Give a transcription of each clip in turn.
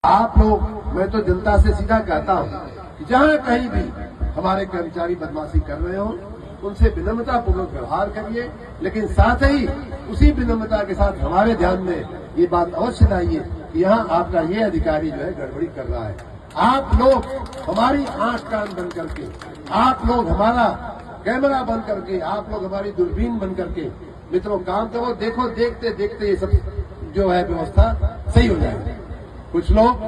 आप लोग, मैं तो जनता से सीधा कहता हूं कि जहां कहीं भी हमारे कर्मचारी बदमाशी कर रहे हो उनसे विनम्रता पूर्वक व्यवहार करिए, लेकिन साथ ही उसी विनम्रता के साथ हमारे ध्यान में ये बात अवश्य लाइए कि यहाँ आपका ये अधिकारी जो है गड़बड़ी कर रहा है। आप लोग हमारी आंख कान बंद करके, आप लोग हमारा कैमरा बंद करके, आप लोग हमारी दूरबीन बंद करके मित्रों काम करो। देखो देखते देखते ये सब जो है व्यवस्था सही हो जाएगी। कुछ लोग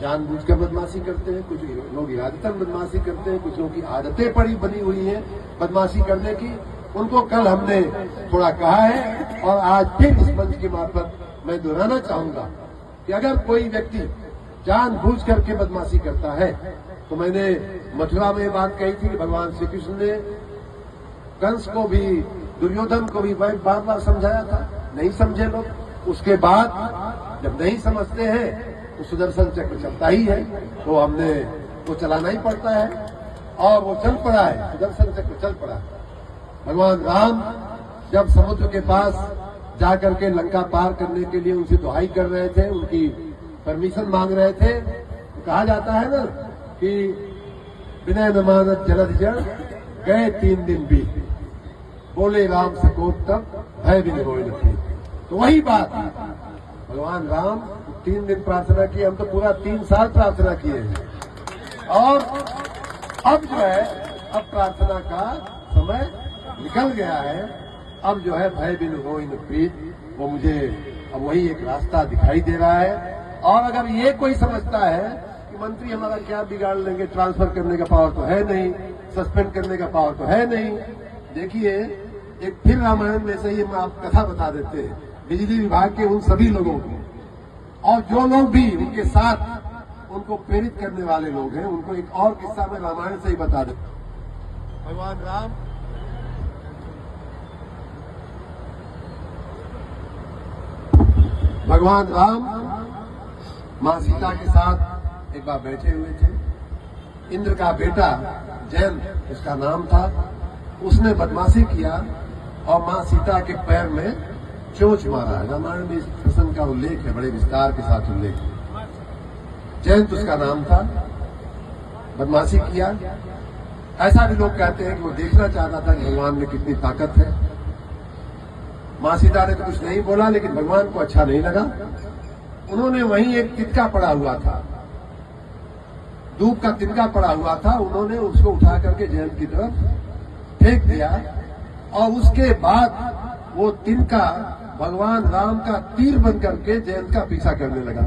जानबूझ कर बदमाशी करते हैं, कुछ लोग इरादतन बदमाशी करते हैं, कुछ लोगों की आदतें पड़ी बनी हुई हैं बदमाशी करने की। उनको कल हमने थोड़ा कहा है और आज फिर इस मंच के मार्फत मैं दोहराना चाहूंगा कि अगर कोई व्यक्ति जानबूझ करके बदमाशी करता है, तो मैंने मथुरा में बात कही थी कि भगवान श्री कृष्ण ने कंस को भी, दुर्योधन को भी बार बार समझाया था, नहीं समझे लोग। उसके बाद जब नहीं समझते हैं तो सुदर्शन चक्र चलता ही है, तो हमने वो चलाना ही पड़ता है और वो चल पड़ा है, सुदर्शन चक्र चल पड़ा है। भगवान राम जब समुद्र के पास जाकर के लंका पार करने के लिए उनसे दुहाई कर रहे थे, उनकी परमिशन मांग रहे थे, तो कहा जाता है ना कि विनय न मानत जलद जड़ गए 3 दिन बीत, बोले राम सकोत तब भय बिन होय न थी। तो वही बात, भगवान राम 3 दिन प्रार्थना की, हम तो पूरा 3 साल प्रार्थना किए हैं। और अब जो है, अब प्रार्थना का समय निकल गया है। अब जो है भय बिन होय न प्रीत, वो मुझे अब वही एक रास्ता दिखाई दे रहा है। और अगर ये कोई समझता है कि मंत्री हमारा क्या बिगाड़ लेंगे, ट्रांसफर करने का पावर तो है नहीं, सस्पेंड करने का पावर तो है नहीं। देखिए, एक फिर रामायण में से ही हम आप कथा बता देते हैं बिजली विभाग के उन सभी लोगों को, और जो लोग भी उनके साथ उनको प्रेरित करने वाले लोग हैं, उनको एक और किस्सा में रामायण से ही बता देते। भगवान राम मां सीता के साथ एक बार बैठे हुए थे। इंद्र का बेटा जयंत उसका नाम था, उसने बदमाशी किया और मां सीता के पैर में चोंच मारा। रामायण में इस प्रसंग का उल्लेख है, बड़े विस्तार के साथ उल्लेख है। जयंत उसका नाम था, बदमाशी किया। ऐसा भी लोग कहते हैं कि वो देखना चाहता था कि भगवान में कितनी ताकत है। मां सीता ने तो कुछ नहीं बोला, लेकिन भगवान को अच्छा नहीं लगा। उन्होंने वहीं एक तिनका पड़ा हुआ था, दूब का तिनका पड़ा हुआ था, उन्होंने उसको उठा करके जयंत की तरफ फेंक दिया और उसके बाद वो तिनका भगवान राम का तीर बन करके जयंत का पीछा करने लगा।